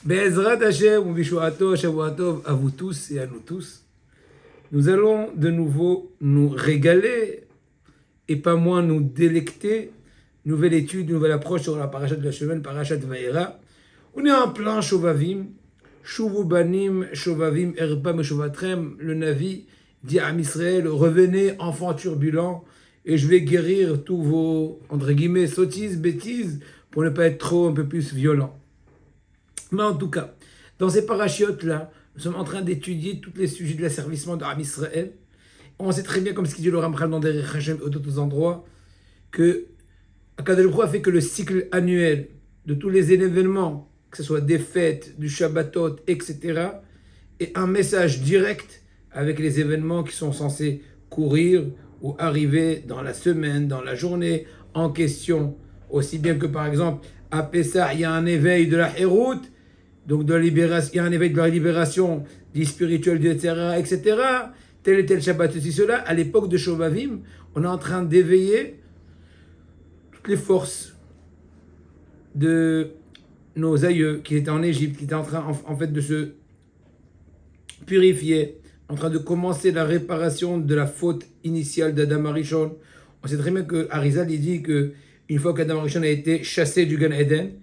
Be'ezrat Hashem ou Bishuato, Shavuatov, à vous tous et à nous tous. Nous allons de nouveau nous régaler et pas moins nous délecter. Nouvelle étude, nouvelle approche sur la parashat de la semaine, parashat Vaïra. On est en plein Shovavim. Shuvu banim, Shovavim, Erbam et Shovatrem. Le Navi dit à Israël, revenez enfants turbulents et je vais guérir tous vos, entre guillemets, sottises, bêtises pour ne pas être trop un peu plus violent. Mais en tout cas, dans ces parachutes-là, nous sommes en train d'étudier tous les sujets de l'asservissement de Am Israël. On sait très bien, comme ce qu'il dit le Ramchal dans Derech Hashem et d'autres endroits, que Akadosh Baruch Hu a fait que le cycle annuel de tous les événements, que ce soit des fêtes, du Shabbatot, etc., est un message direct avec les événements qui sont censés courir ou arriver dans la semaine, dans la journée en question. Aussi bien que, par exemple, à Pessah, il y a un éveil de la Hérout, donc de la libération, il y a un éveil de la libération du spirituel, du etc., etc. Tel et tel Shabbat, ceci, cela. À l'époque de Shovavim, on est en train d'éveiller toutes les forces de nos aïeux qui étaient en Égypte, qui étaient en train en fait de se purifier, en train de commencer la réparation de la faute initiale d'Adam Arishon. On sait très bien que Arizal il dit que une fois qu'Adam Arishon a été chassé du Gan Eden,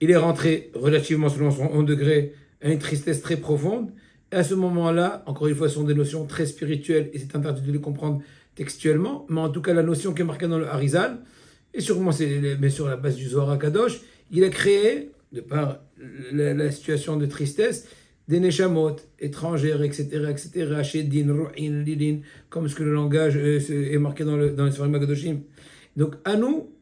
il est rentré relativement selon son 11 degré à une tristesse très profonde. Et à ce moment-là, encore une fois, ce sont des notions très spirituelles et c'est interdit de les comprendre textuellement, mais en tout cas la notion qui est marquée dans le Harizal, et sûrement c'est bien sûr la base du Zohar Kadosh, il a créé, de par la situation de tristesse, des neshamot étrangères, etc., etc., Shedin, Ru'in, Lilin, comme ce que le langage est marqué dans les Sfarim Kadoshim. Donc à nous,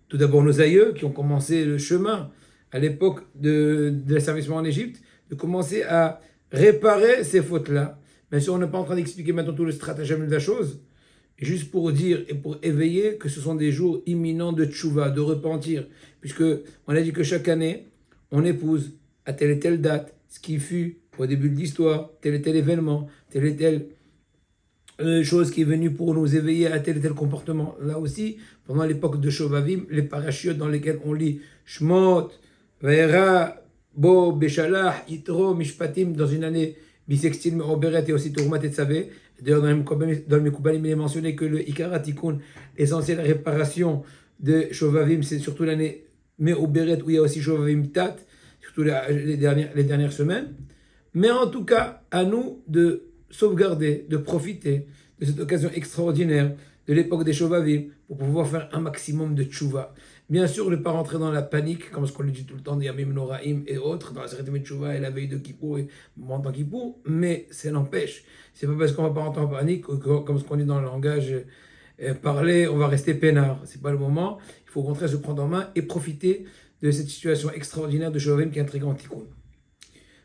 tout d'abord nos aïeux qui ont commencé le chemin à l'époque de l'asservissement en Égypte, de commencer à réparer ces fautes-là. Bien sûr, on n'est pas en train d'expliquer maintenant tout le stratagème de la chose, juste pour dire et pour éveiller que ce sont des jours imminents de tchouva, de repentir, puisque on a dit que chaque année, on épouse à telle et telle date ce qui fut au début de l'histoire, tel et tel événement, telle et telle chose qui est venue pour nous éveiller à tel et tel comportement. Là aussi, pendant l'époque de Shovavim, les parachutes dans lesquels on lit Shmot, Vaera, Bo, Beshalach, Yitro, Mishpatim, dans une année bisextile, Me'oberet et aussi Tourmat et Tzavé. D'ailleurs, dans le Mekoubalim, il est mentionné que le Ikara Tikkun, l'essentielle réparation de Shovavim, c'est surtout l'année Me'oberet où il y a aussi Shovavim Tat, surtout les dernières semaines. Mais en tout cas, à nous de sauvegarder, de profiter de cette occasion extraordinaire de l'époque des Shovavim pour pouvoir faire un maximum de tchouva. Bien sûr, ne pas rentrer dans la panique, comme ce qu'on le dit tout le temps, des Yamim Noraim et autres, dans la Seret Tchouva et la veille de Kippour et pendant Kippour, mais ça n'empêche. C'est pas parce qu'on va pas rentrer en panique, comme ce qu'on dit dans le langage parler, on va rester peinard. C'est pas le moment. Il faut au contraire se prendre en main et profiter de cette situation extraordinaire de Shovavim qui est un très grand tikkun.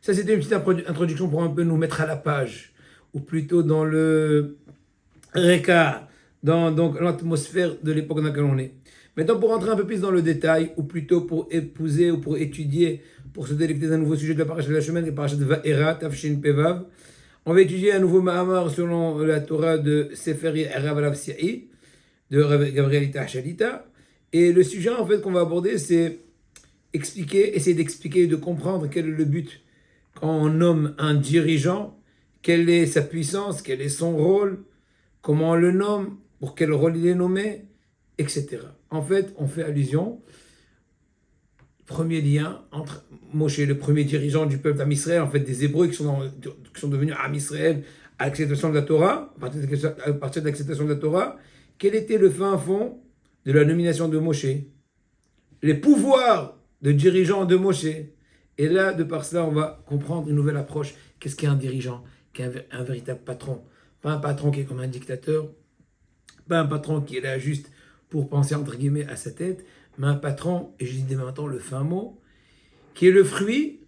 Ça, c'était une petite introduction pour un peu nous mettre à la page, ou plutôt dans le Reka, dans donc, l'atmosphère de l'époque dans laquelle on est. Maintenant, pour rentrer un peu plus dans le détail, ou plutôt pour épouser ou pour étudier, pour se délecter d'un nouveau sujet de la paracha de la semaine, la paracha de Vaera, Tafshin Pevav, on va étudier un nouveau Mahamar selon la Torah de Seferi Erav Alavsiai, de Gabriel Ita Shalita. Et le sujet en fait qu'on va aborder, c'est essayer d'expliquer et de comprendre quel est le but quand on nomme un dirigeant, quelle est sa puissance, quel est son rôle, comment on le nomme, pour quel rôle il est nommé, etc. En fait, on fait allusion au premier lien entre Moshe, le premier dirigeant du peuple d'Amisraël, en fait des Hébreux qui sont devenus Amisraël à l'acceptation de la Torah, à partir de l'acceptation de la Torah, quel était le fin fond de la nomination de Moshe, les pouvoirs de dirigeant de Moshe. Et là, de par cela, on va comprendre une nouvelle approche. Qu'est-ce qu'est un dirigeant? Qu'est un véritable patron? Pas un patron qui est comme un dictateur, pas un patron qui est là juste pour penser entre guillemets à sa tête, mais un patron, et je dis dès maintenant le fin mot, qui est le fruit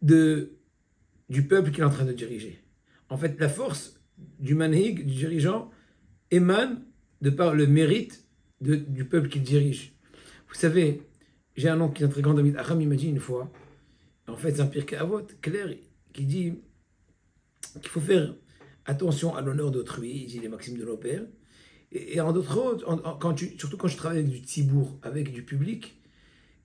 du peuple qu'il est en train de diriger. En fait, la force du manhig, du dirigeant, émane de par le mérite du peuple qu'il dirige. Vous savez, j'ai un oncle qui est un très grand ami d'Aram, il m'a dit une fois, en fait c'est un pirkei Avot, clair, qui dit qu'il faut faire attention à l'honneur d'autrui, il dit les maximes de nos pères, et en d'autres autres, surtout quand je travaille avec du tzibour, avec du public,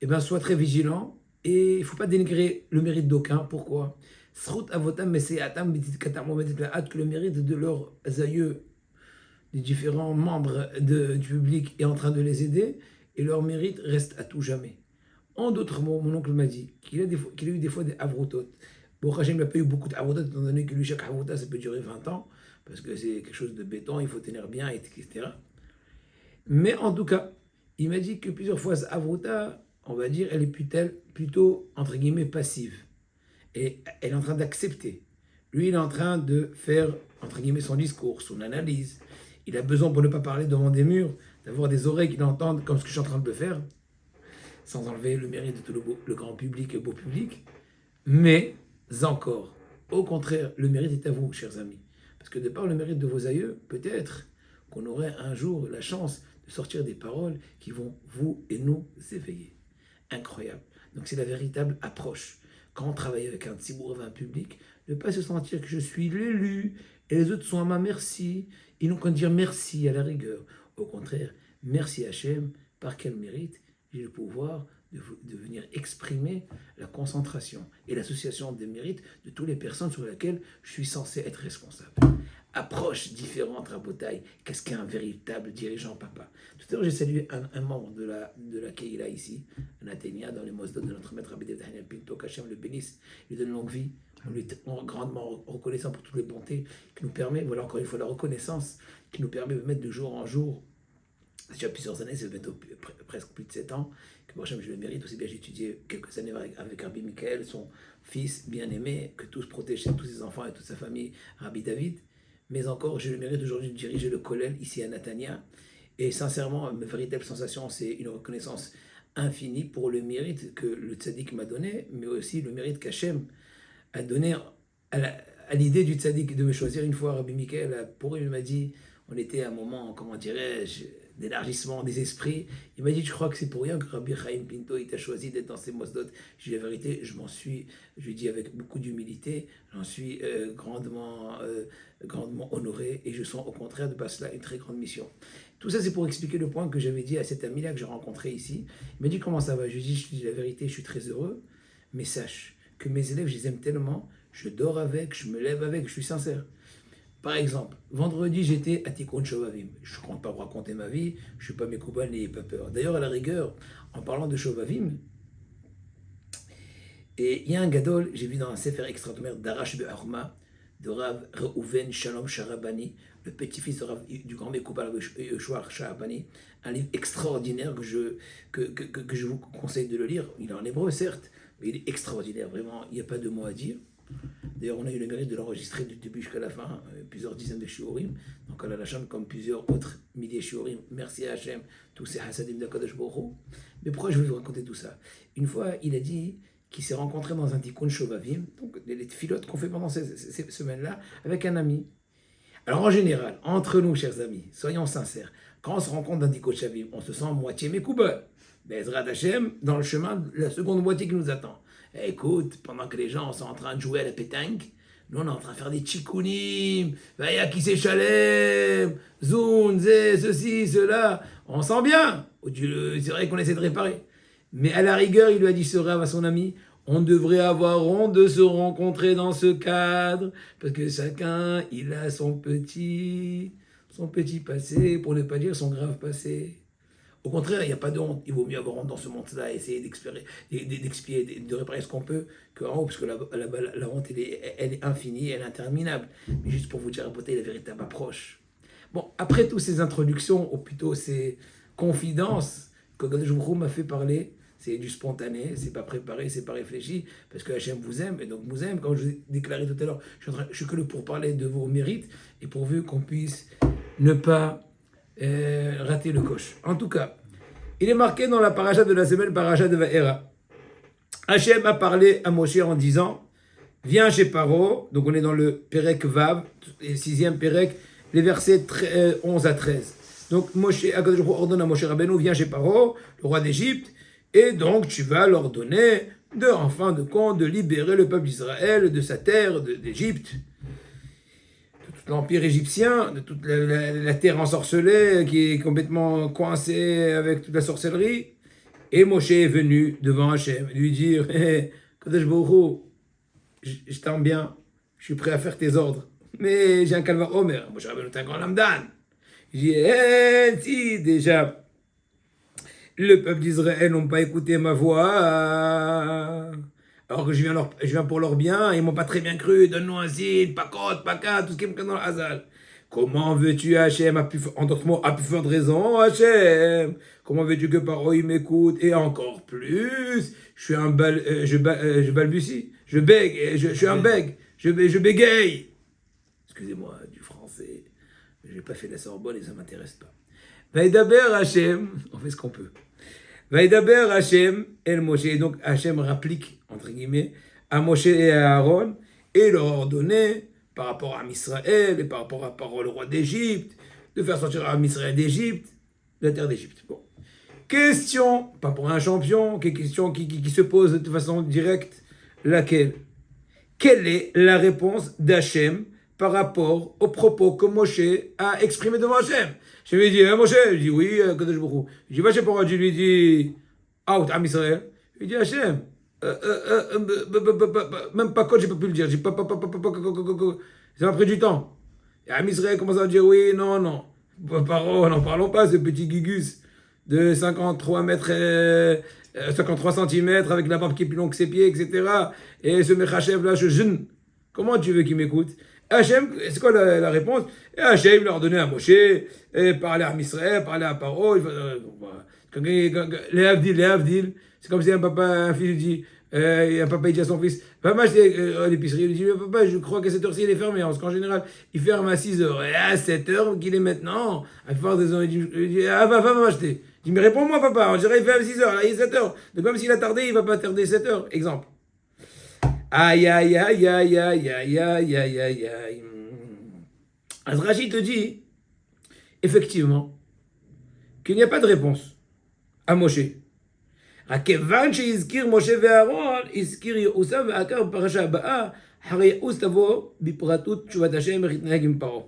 eh ben sois très vigilant Et il ne faut pas dénigrer le mérite d'aucun. Pourquoi? Que le mérite de leurs aïeux, des différents membres du public est en train de les aider, et leur mérite reste à tout jamais. En d'autres mots, mon oncle m'a dit qu'il a eu des fois des avrotot. Bon, Hachem n'a pas eu beaucoup d'avrotot, étant donné que lui, chaque avrota, ça peut durer 20 ans, parce que c'est quelque chose de béton, il faut tenir bien, etc. Mais en tout cas, il m'a dit que plusieurs fois, cette avrota, on va dire, elle est plutôt, entre guillemets, passive. Et elle est en train d'accepter. Lui, il est en train de faire, entre guillemets, son discours, son analyse. Il a besoin, pour ne pas parler devant des murs, d'avoir des oreilles qui l'entendent comme ce que je suis en train de le faire, sans enlever le mérite de tout le grand public et le beau public. Mais encore, au contraire, le mérite est à vous, chers amis. Parce que de par le mérite de vos aïeux, peut-être qu'on aurait un jour la chance de sortir des paroles qui vont vous et nous éveiller. Incroyable. Donc c'est la véritable approche. Quand on travaille avec un tzibour, un public, ne pas se sentir que je suis l'élu et les autres sont à ma merci. Ils n'ont qu'à dire merci à la rigueur. Au contraire, merci Hachem, par quel mérite j'ai le pouvoir de venir exprimer la concentration et l'association des mérites de toutes les personnes sur lesquelles je suis censé être responsable. Approche différente, Rabotai. Qu'est-ce qu'un véritable dirigeant, papa? Tout à l'heure, j'ai salué un membre de la Keïla ici, un Athénia, dans les mosdot de notre maître Rabbi Daniel Pinto, qu'Hachem le bénisse, lui donne longue vie. On lui est grandement reconnaissant pour toutes les bontés qui nous permet, voilà encore une fois la reconnaissance, qui nous permet de mettre de jour en jour. C'est déjà plusieurs années, c'est bientôt presque plus de 7 ans, que moi je le mérite. Aussi bien j'ai étudié quelques années avec Rabbi Michael, son fils bien-aimé, que tous protègent, tous ses enfants et toute sa famille, Rabbi David. Mais encore, j'ai le mérite aujourd'hui de diriger le Kollel ici à Natania. Et sincèrement, ma véritable sensation, c'est une reconnaissance infinie pour le mérite que le tzaddik m'a donné, mais aussi le mérite qu'Hachem a donné à l'idée du tzaddik de me choisir. Une fois, Rabbi Michael, pour il m'a dit, on était à un moment, comment dirais-je, d'élargissement des esprits. Il m'a dit, je crois que c'est pour rien que Rabbi Chaim Pinto il t'a choisi d'être dans ces mosdot. J'ai dit la vérité, je lui ai dit avec beaucoup d'humilité, j'en suis grandement honoré et je sens au contraire de passer là une très grande mission. Tout ça, c'est pour expliquer le point que j'avais dit à cet ami-là que j'ai rencontré ici. Il m'a dit, comment ça va? Je lui ai dit, la vérité, je suis très heureux, mais sache que mes élèves, je les aime tellement, je dors avec, je me lève avec, je suis sincère. Par exemple, vendredi, j'étais à Tikkun Shovavim. Je ne compte pas vous raconter ma vie, je ne suis pas Mekoubal, n'ayez pas peur. D'ailleurs, à la rigueur, en parlant de Shovavim, et il y a un gadol, j'ai vu dans un sefer extraordinaire d'Arash Be'arma, de Rav Reuven Shalom Sharabani, le petit-fils du grand Mekoubal Yoshua Sharabani, un livre extraordinaire que je vous conseille de le lire. Il est en hébreu, certes, mais il est extraordinaire, vraiment, il n'y a pas de mots à dire. D'ailleurs, on a eu le mérite de l'enregistrer du début jusqu'à la fin, plusieurs dizaines de shiurim. Donc, à la chaîne, comme plusieurs autres milliers de shiurim. Merci à Hachem, tous ces hasadim d'Akadosh Baruch Hu. Mais pourquoi je vais vous raconter tout ça? Une fois, il a dit qu'il s'est rencontré dans un tikkun shovavim, donc les filotes qu'on fait pendant ces semaines-là, avec un ami. Alors, en général, entre nous, chers amis, soyons sincères, quand on se rencontre dans un tikkun shovavim, on se sent moitié Mekoubal. Bezrat Hachem, dans le chemin, la seconde moitié qui nous attend. Écoute, pendant que les gens sont en train de jouer à la pétanque, nous on est en train de faire des tchikounim, vaya qui s'échalem, zoun, zé, ceci, cela. On sent bien. C'est vrai qu'on essaie de réparer. Mais à la rigueur, il lui a dit ce rêve à son ami, on devrait avoir honte de se rencontrer dans ce cadre, parce que chacun, il a son petit passé, pour ne pas dire son grave passé. Au contraire, il n'y a pas de honte. Il vaut mieux avoir honte dans ce monde-là, essayer d'expier, de réparer ce qu'on peut, qu'en haut, parce que la honte, elle est infinie, elle est interminable. Mais juste pour vous dire, apporter la véritable approche. Bon, après toutes ces introductions, ou plutôt ces confidences que Kadosh Baruch Hu m'a fait parler, c'est du spontané, c'est pas préparé, c'est pas réfléchi, parce que Hachem vous aime, et donc vous aime, comme je vous ai déclaré tout à l'heure, je suis que là pour parler de vos mérites, et pourvu qu'on puisse ne pas rater le coche. En tout cas, il est marqué dans la paracha de la semaine, paracha de Vaera. Hachem a parlé à Moshe en disant, viens chez Paro, donc on est dans le Perek Vav, le 6e Perek, les versets 11 à 13. Donc Moshe, Akadosh Baruch Hu ordonne à Moshe Rabbeinu, viens chez Paro, le roi d'Égypte, et donc tu vas leur donner, en fin de compte, de libérer le peuple d'Israël de sa terre, d'Égypte. L'empire égyptien, de toute la terre ensorcelée qui est complètement coincée avec toute la sorcellerie. Et Moshe est venu devant Hachem lui dire, Kadosh Baruch Hu, je t'aime bien, je suis prêt à faire tes ordres. Mais j'ai un calvaire Omer. Moshe Rabbeinu est un grand lamdan. Il dit, si déjà le peuple d'Israël n'ont pas écouté ma voix, alors que je viens pour leur bien, ils m'ont pas très bien cru, donne-nous un signe, pas côte, pas cas, tout ce qui me connaît dans le hasard. Comment veux-tu, Hachem, en d'autres mots, à plus forte raison, Hachem? Comment veux-tu que Paro il m'écoute? Et encore plus, je suis je balbutie, je bègue, je suis un bègue, je bégaye. Excusez-moi du français, je n'ai pas fait la Sorbonne et ça ne m'intéresse pas. Vaïdaber Hachem, on fait ce qu'on peut. Vaïdaber Hachem, El Moshe, et donc Hachem rapplique, entre guillemets, à Moshe et à Aaron, et leur ordonner, par rapport à Israël et par rapport à parole roi d'Égypte, de faire sortir Israël d'Égypte, de la terre d'Égypte. Bon. Question, pas pour un champion, question qui se pose de façon directe, laquelle? Quelle est la réponse d'Hachem par rapport aux propos que Moshe a exprimés devant Hachem? Je lui ai dit, Moshe, je dis oui, Kadosh Baruch Hu. Je dis, va chez Paro, je lui dis, out, Am Israël. Je lui dis, Hachem, même pas quand j'ai pas pu le dire. J'ai pas, ça m'a pris du temps. Et Am Israël commence à dire, oui, non. Paro, n'en parlons pas, ce petit gugus de 53 mètres, 53 cm avec la barbe qui est plus longue que ses pieds, etc. Et ce Mechachev là, je jeûne. Comment tu veux qu'il m'écoute? Hachem, c'est quoi la réponse? Et Hachem leur donnait à Moshe, parler à Israël, parler à Paro. Les Avdil, c'est comme si un fils dit, un papa il dit à son fils, papa, à l'épicerie, il lui dit, papa, je crois qu'à cette heure-ci il est fermé, parce qu'en général, il ferme à 6h, et à 7h, qu'il est maintenant, à la plupart des ans, il dit, va m'acheter. Il dit, mais réponds-moi, papa, on dirait qu'il fait à 6h, là, il est 7h. Donc même s'il a tardé, il va pas tarder 7h. Exemple. Aïe. Rachid te dit, effectivement, qu'il n'y a pas de réponse à Moshe. הכיוון שהזכיר משה ואהרון, הזכיר יעוסה ועקר בפרשה הבאה, אחרי יעוס תבוא בפרטות תשובת השם איך יתנהג עם פרעה.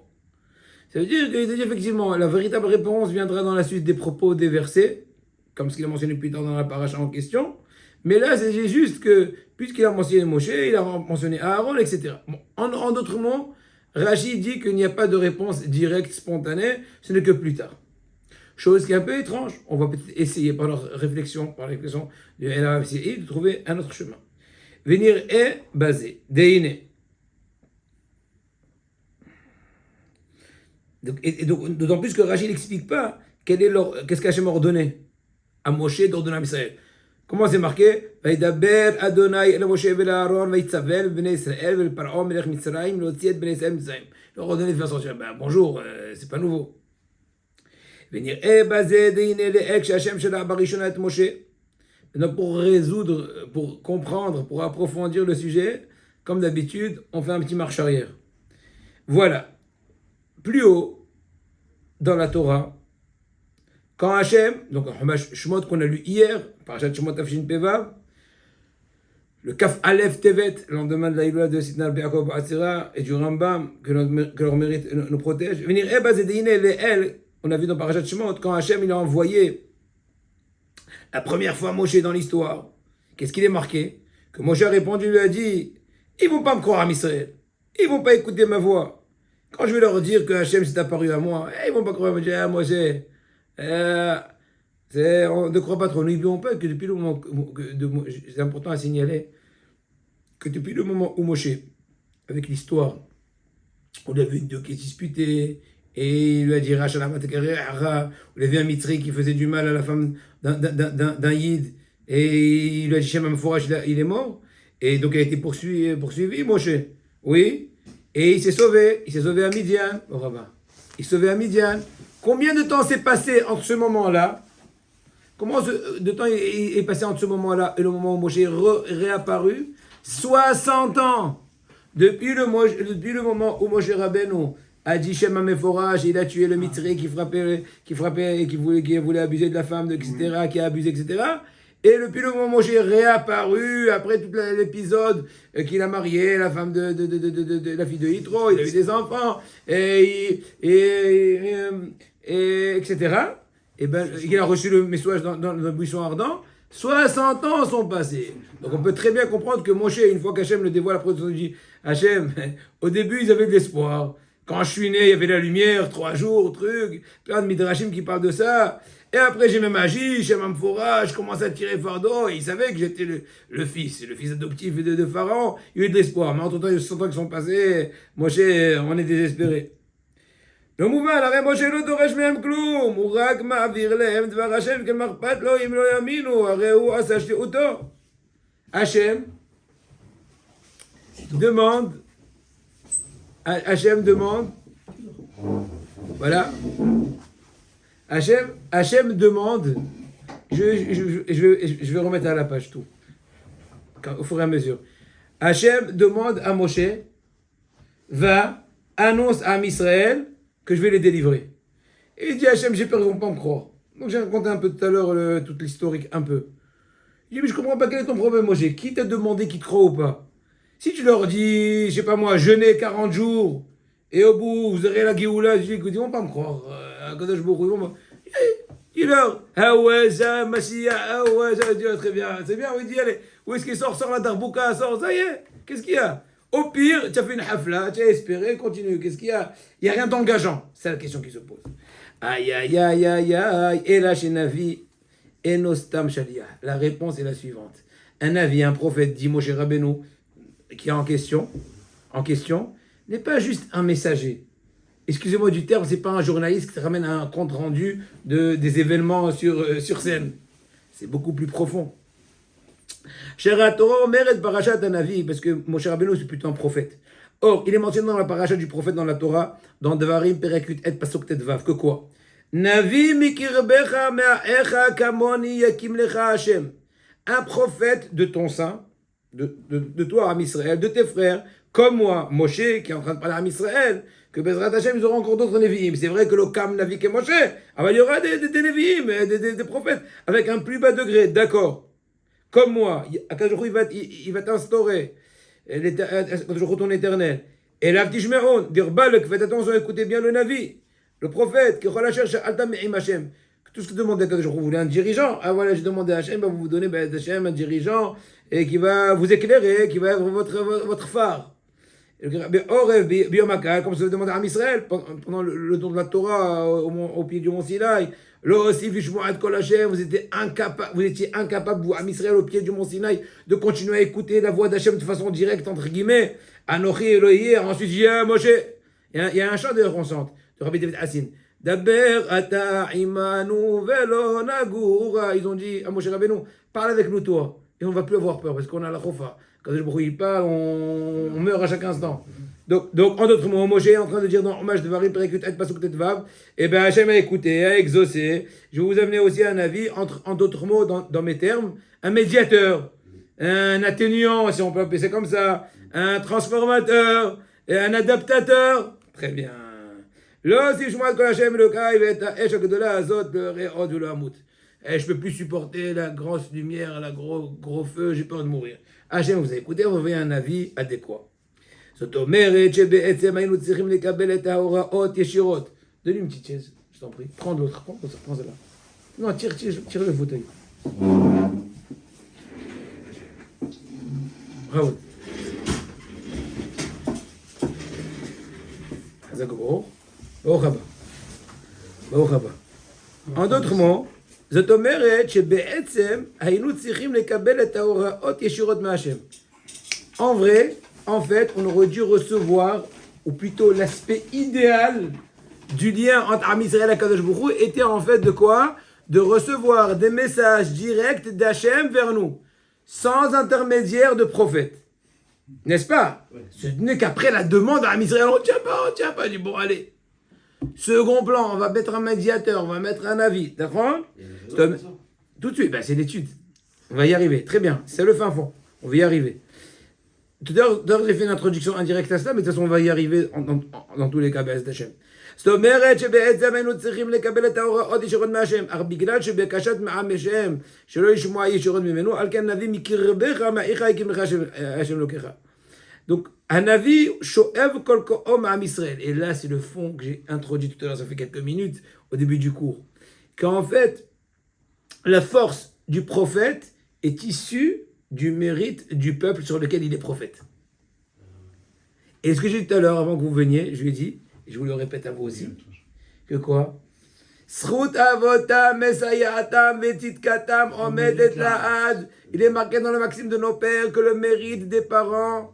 Ça veut dire qu'il dit effectivement, la véritable réponse viendra dans la suite des propos des versets, comme ce qu'il a mentionné plus tard dans la paracha en question. Mais là, c'est juste que, puisqu'il a mentionné Moshe, il a mentionné Aaron, etc. Bon, en d'autres mots, Rachid dit qu'il n'y a pas de réponse directe, spontanée, ce n'est que plus tard. Chose qui est un peu étrange. On va peut-être essayer par la réflexion de LAFCI de trouver un autre chemin. Venir est basé. Deine. Donc, d'autant plus que Rachid n'explique pas qu'est-ce qu'Hachem a ordonné à Moshe d'ordonner à Israël. Comment c'est marqué? Vaïdaber Adonai el Moshe vel Aaron vaïtzavel bnei Israël vel Paro melech Mitzrayim l'otziet bnei Israël Mitzrayim. Leur ordonné de faire sortir. Bonjour, c'est pas nouveau. Venir basé deine le ek Hachem shela barishona et Moshe. Maintenant pour résoudre, pour comprendre, pour approfondir le sujet, comme d'habitude, on fait un petit marche arrière. Voilà. Plus haut dans la Torah, quand Hachem, donc Shemot qu'on a lu hier, Parashat Shemot Tafshin Pevav, le Kaf Aleph Tevet, le lendemain de la Hila de Sitnal Be'akov Atzira et du Rambam, que leur mérite nous protège. Venir Ebazedeine le El, on a vu dans Parashat Shemot, quand Hachem il a envoyé la première fois Moshe dans l'histoire, qu'est-ce qu'il est marqué? Que Moshe a répondu, lui a dit, ils vont pas me croire à Israël, ils vont pas écouter ma voix. Quand je vais leur dire que Hachem s'est apparu à moi, ils vont pas croire, ils vont dire, Moshe, ne crois pas trop. N'oublions pas que depuis le moment, c'est important à signaler, que depuis le moment où Moshe, avec l'histoire, on a vu deux qui se disputaient, et il lui a dit, on a vu un Mitzri qui faisait du mal à la femme d'un Yid, et il lui a dit, Shem Amforash, il est mort, et donc il a été poursuivi Moshe. Oui. Et il s'est sauvé à Midian, au rabbin. Il s'est sauvé à Midian. Combien de temps s'est passé entre ce moment-là? Combien de temps est passé entre ce moment-là et le moment où Moshe est réapparu? 60 ans. Depuis le moment où Moshe Rabbeinu a dit Shem Ameforach, il a tué le Mitzri qui frappait et qui voulait abuser de la femme, etc., qui a abusé, etc. Et depuis le moment où Moshe est réapparu, après tout l'épisode qu'il a marié, la femme de la fille de Yitro, il a eu des enfants, et etc. Et ben, il a reçu le message dans le buisson ardent. 60 ans sont passés. Donc on peut très bien comprendre que Moshe, une fois qu'Hachem le dévoile, après il dit, Hachem, au début ils avaient de l'espoir. Quand je suis né, il y avait la lumière, 3 jours, truc, plein de midrashim qui parlent de ça. Et après j'ai même agi, j'ai même forage, je commence à tirer fardeau, et ils savaient que j'étais le fils adoptif de Pharaon. Il y a eu de l'espoir. Mais entre-temps, il y a 60 ans qui sont passés, Moshe, on est désespéré. לא מובן, הרי משה לא דורש מהם כלום, הוא רק מעביר להם דבר השם, כן מה אכפת לו אם לא יאמינו, הרי הוא עשה שליחותו. Hachem demande, voilà, Hachem demande, je vais remettre à la page tout, au fur et à mesure. Hachem demande à Moshe, va, annonce à Israël, que je vais les délivrer. Et il dit Hachem, j'ai peur qu'ils vont pas me croire. Donc j'ai raconté un peu tout à l'heure toute l'historique, un peu. Il dit, mais je comprends pas quel est ton problème, Moshe. Qui t'a demandé qu'ils te croient ou pas? Si tu leur dis, je sais pas moi, jeûnez 40 jours, et au bout, vous aurez la Géoula, je dis, ils vont pas me croire. Kadosh Baruch Hu, ils vont pas... Dis-leur, Hawaza, Mashiach, Hawaza, je dis, très bien, c'est bien, il dit, allez, où est-ce qu'il sort la darbouka, sort, ça y est, qu'est-ce qu'il y a? Au pire, tu as fait une hafla, tu as espéré, continue. Qu'est-ce qu'il y a? Il n'y a rien d'engageant. C'est la question qui se pose. Aïe, aïe, aïe, aïe, aïe. Et là, chez Navi, Enostam Shalia. La réponse est la suivante. Un Navi, un prophète, dit Moshe Rabbeinu, qui est en question, n'est pas juste un messager. Excusez-moi du terme, c'est pas un journaliste qui te ramène un compte rendu des événements sur scène. C'est beaucoup plus profond. Cher Torah, Meret Parashat Navi, parce que Moshe Rabbeinu c'est plutôt un prophète. Or, il est mentionné dans la paracha du prophète dans la Torah, dans Devarim Perekut et Pasuk Tetvav, que quoi? Navi mikirbecha me'aecha kamoni yakim lecha Hashem. Un prophète de ton sein, de toi, Am Israël, de tes frères, comme moi, Moshe, qui est en train de parler à Am Israël, que Bezrat Hashem, ils auront encore d'autres Nevi'im. C'est vrai que le Kam Navi que Moshe, il y aura des Nevi'im, des prophètes, avec un plus bas degré, d'accord. Comme moi, il va t'instaurer ton éternel. Et là, dire Balak, faites attention, écoutez bien le Navi, le prophète, qui cherche Altam et Hashem. Tout ce que demande à vous voulez un dirigeant. Ah voilà, j'ai demandé à Hashem, vous donner Hashem un dirigeant et qui va vous éclairer, qui va être votre phare. Comme ça vous demandez à Israël pendant le don de la Torah au pied du mont Sinaï. Vous étiez incapable, vous, à Israël, au pied du mont Sinaï, de continuer à écouter la voix d'Hachem de façon directe, entre guillemets. Anochi Elohi, ensuite il y a Moshe. Il y a un chant de conscience de Rabbi David Hassin. Daber ata imanu velo nagura. Ils ont dit à Moshe Rabbeinu, parle avec nous toi. Et on ne va plus avoir peur parce qu'on a la khofa. Quand je brouille pas, on meurt à chaque instant. Donc, en d'autres mots, Moshe est en train de dire dans Hommage de Varim Perekut et Pasuk Tetvav, et bien Hachem a écouté, a exaucé. Je vais vous amener aussi un avis, en d'autres mots, dans mes termes, un médiateur, un atténuant, si on peut appeler ça comme ça, un transformateur, et un adaptateur. Très bien. Là, si je m'en Kol Hachem le cas, il va être Eshak de la Azot, le Réhod ou le Hamout. Et je peux plus supporter la grosse lumière, la gros feu, j'ai peur de mourir. Hachem, vous avez écouté, vous avez un avis adéquat. זאת אומרת שבעצם היינו צריכים לקבל את ההוראות ישירות. Donne-lui une petite chaise, je t'en prie. Prends l'autre, prends celle-là. Non, tire le fauteuil. Bravo. ברוך הבא. En d'autres mots, זאת אומרת שבעצם היינו צריכים לקבל את ההוראות ישירות מהשם. En fait, on aurait dû recevoir, ou plutôt l'aspect idéal du lien entre Am Israël et Kadosh Baruch Hu était en fait de quoi? De recevoir des messages directs d'Hachem vers nous, sans intermédiaire de prophète. N'est-ce pas? Ce n'est qu'après la demande à Am Israël, on tient pas, dit bon allez. Second plan, on va mettre un médiateur, on va mettre un avis, d'accord? Tout de suite, c'est l'étude. On va y arriver, très bien, c'est le fin fond, on va y arriver. Tout à l'heure, j'ai fait une introduction indirecte à cela, mais de toute façon, on va y arriver dans tous les cas, Be'ez Hashem. זאת אומרת שבעצם היינו צריכים לקבל את ההוראות ישירות מהשם, אך בגלל שבקשת מעם השם שלא ישמוע ישירות ממנו, על כן נביא מקרבך מאיך הקים לך השם אלוקיך. Donc, un avis sho'ev kol ko'om am Israël. Et là, c'est le fond que j'ai introduit tout à l'heure, ça fait quelques minutes, au début du cours. Qu'en fait, la force du prophète, est issu du mérite du peuple sur lequel il est prophète. Et ce que j'ai dit tout à l'heure, avant que vous veniez, je lui ai dit, et je vous le répète à vous aussi, que quoi? Srut avotam mesayatam vetitkatam omedet laad. Il est marqué dans la maxime de nos pères que le mérite des parents,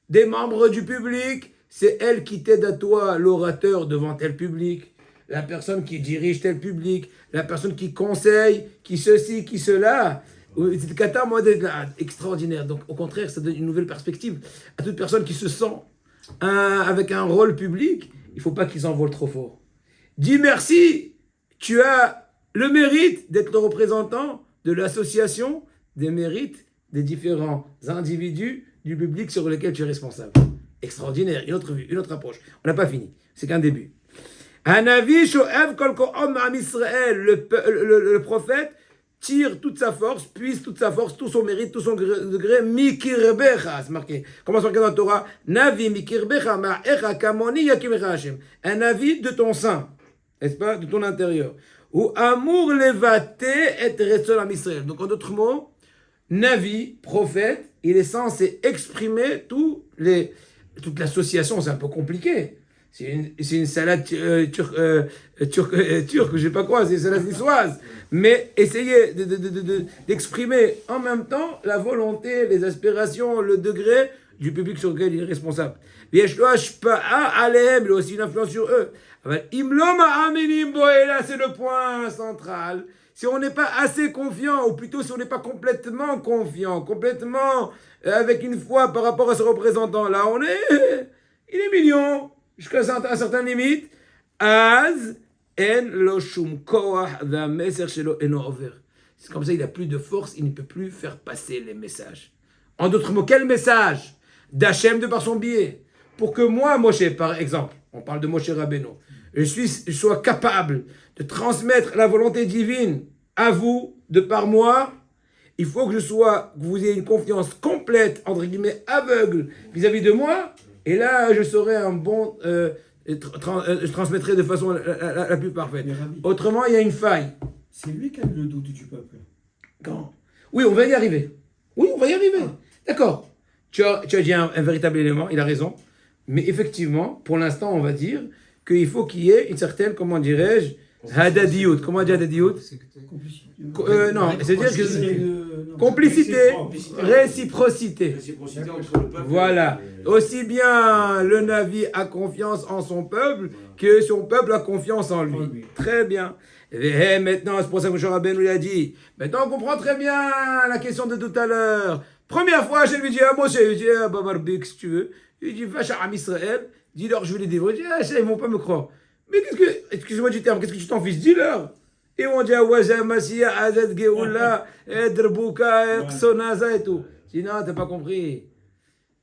des membres du public, c'est elle qui t'aide à toi, l'orateur devant tel public, la personne qui dirige tel public, la personne qui conseille, qui ceci, qui cela. Extraordinaire. Donc, au contraire, ça donne une nouvelle perspective à toute personne qui se sent avec un rôle public. Il ne faut pas qu'ils envolent trop fort. Dis merci, tu as le mérite d'être le représentant de l'association des mérites des différents individus du public sur lequel tu es responsable. Extraordinaire. Une autre vue, une autre approche. On n'a pas fini. C'est qu'un début. Hanavi sho'ev kol ko'om ma'am Israël. Le prophète tire toute sa force, puise toute sa force, tout son mérite, tout son degré, mikirbecha, c'est marqué. Comment c'est marqué dans la Torah? Navi mikirbecha ma'echa kamoni yakimecha Hashem. Un navi de ton sein, n'est-ce pas, de ton intérieur. Ou amour levate et retsol am Israël. Donc en d'autres mots, navi, prophète, il est censé exprimer toute l'association, c'est un peu compliqué. C'est une salade turque, je sais pas quoi, c'est une salade niçoise. Mais essayez d'exprimer en même temps la volonté, les aspirations, le degré du public sur lequel il est responsable. Il a aussi une influence sur eux. Et là, c'est le point central. Si on n'est pas assez confiant, ou plutôt si on n'est pas complètement confiant, complètement avec une foi par rapport à ce représentant-là, il est mignon. Jusqu'à un certain limite, Az en lo shum koach v'hameser shelo eno over. C'est comme ça, il n'a plus de force, il ne peut plus faire passer les messages. En d'autres mots, quel message d'Hachem de par son biais? Pour que moi, Moshe, par exemple, on parle de Moshe Rabbeinu, je sois capable de transmettre la volonté divine à vous, de par moi, il faut que vous ayez une confiance complète, entre guillemets, aveugle vis-à-vis de moi. Et là, je serai un bon... je transmettrai de façon la plus parfaite. Autrement, il y a une faille. C'est lui qui a le doute du peuple. Quand? Oui, on va y arriver. Oui, on va y arriver. D'accord. Tu as dit un véritable élément, il a raison. Mais effectivement, pour l'instant, on va dire qu'il faut qu'il y ait une certaine, comment dirais-je, hadadiout. Comment on dit hadadiout? Non, c'est-à-dire que... Complicité, réciprocité. Voilà. Aussi bien le Navi a confiance en son peuple que son peuple a confiance en lui. Très bien. Et maintenant, c'est pour ça que Moshe Rabbeinu lui a dit. Maintenant, on comprend très bien la question de tout à l'heure. Première fois, je lui dis à Moshe, il dit à Babarbik, si tu veux. Il dit, va chez Am Israël, dis-leur, je vais les délivrer. Il dit, ah, ils vont pas me croire. Mais excuse-moi du terme, qu'est-ce que tu t'en fiches? Dis-leur. Et on dit, Waja Masia, Azad Geoula, Edrbouka, Xonaza et tout. Je dis, non, t'as pas compris.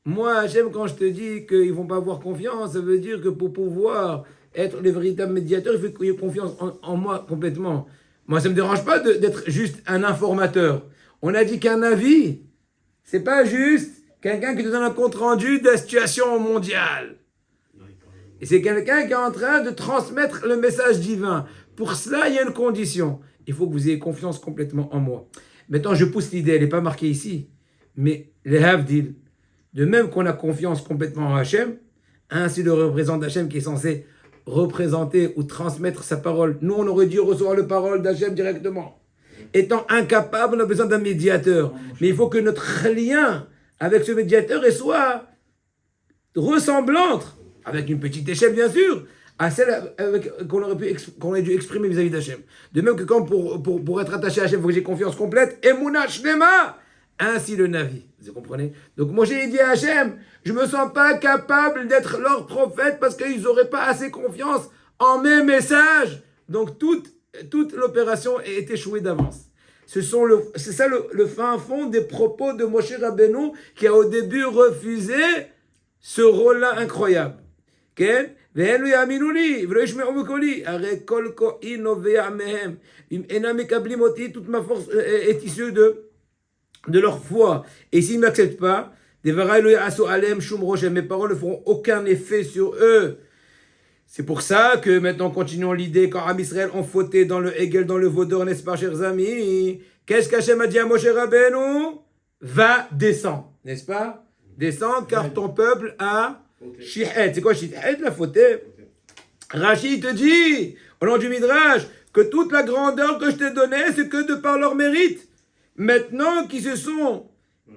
Moi, j'aime quand je te dis qu'ils vont pas avoir confiance, ça veut dire que pour pouvoir être les véritables médiateurs, il faut qu'il y ait confiance en moi complètement. Moi, ça me dérange pas d'être juste un informateur. On a dit qu'un avis, c'est pas juste quelqu'un qui te donne un compte-rendu de la situation mondiale. Et c'est quelqu'un qui est en train de transmettre le message divin. Pour cela, il y a une condition. Il faut que vous ayez confiance complètement en moi. Maintenant, je pousse l'idée, elle n'est pas marquée ici. Mais les Havdil, de même qu'on a confiance complètement en Hachem, ainsi le représentant d'Hachem qui est censé représenter ou transmettre sa parole. Nous, on aurait dû recevoir la parole d'Hachem directement. Étant incapable, on a besoin d'un médiateur. Mais il faut que notre lien avec ce médiateur soit ressemblante, avec une petite échelle bien sûr, à celle qu'on aurait dû exprimer vis-à-vis d'Hachem. De même que quand pour être attaché à Hachem, il faut que j'ai confiance complète, Emunah Shlema, ainsi le Navi. Vous comprenez? Donc moi j'ai dit à Hachem, je me sens pas capable d'être leur prophète parce qu'ils n'auraient pas assez confiance en mes messages. Donc toute l'opération est échouée d'avance. C'est ça le fin fond des propos de Moshe Rabbeinu qui a au début refusé ce rôle-là incroyable. Okay? והם לא יאמינו לי, ולא ישמעו בקולי, הרי כל כוחי נובע מהם, אם אינם מקבלים אותי, toute ma force est issue de leur foi. Et s'ils ne m'acceptent pas, דבריי לא יעשו עליהם שום רושם, mes paroles ne feront aucun effet sur eux. C'est pour ça que maintenant continuons l'idée quand Am Israël ont fauté dans le Hegel, dans le Vaudor, n'est-ce pas, chers amis? Qu'est-ce qu'Hachem a dit à Moshe Rabbeinu? Va, descends, n'est-ce pas? Descends, car ton peuple a shihet. C'est quoi shihet? La faute. Rachid te dit, au nom du Midrash, que toute la grandeur que je t'ai donnée, c'est que de par leur mérite. Maintenant qu'ils se sont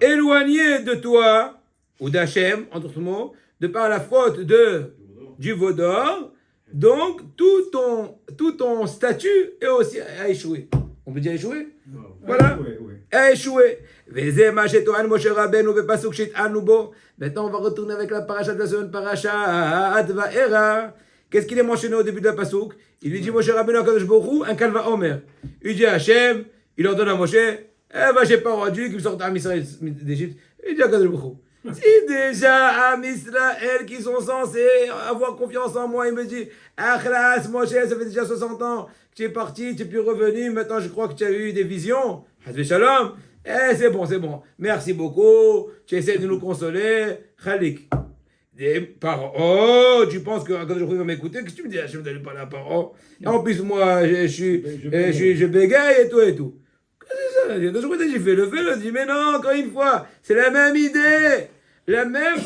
éloignés de toi, ou d'Hachem, en d'autres mots, de par la faute du veau d'or, donc tout ton statut est aussi a échoué. On peut dire échoué? Voilà. A échoué. Maintenant, on va retourner avec la paracha de la semaine, paracha Advaera. Qu'est-ce qu'il est mentionné au début de la pasouk? Il lui dit Moshe Rabbeinu HaKadosh Baruch Hu, un calva Omer. Il dit à Hachem, il ordonne à Moshe, j'ai pas rendu qu'il me sorte à Israël d'Égypte. Il dit à HaKadosh Baruch Hu, si déjà à Israël qui sont censés avoir confiance en moi, il me dit, Achlas, Moshe, ça fait déjà 60 ans que tu es parti, tu es plus revenu, maintenant je crois que tu as eu des visions. Hazvé Shalom. C'est bon. Merci beaucoup. Tu essaies de nous consoler. Khalik. Paro, tu penses que quand je va m'écouter, qu'est-ce que tu me dis? Je vais parler à Paro. Et en plus, moi, je bégaye et tout. Qu'est-ce que c'est ça? Quand j'ai fait le dit, mais non, encore une fois, c'est la même idée. La même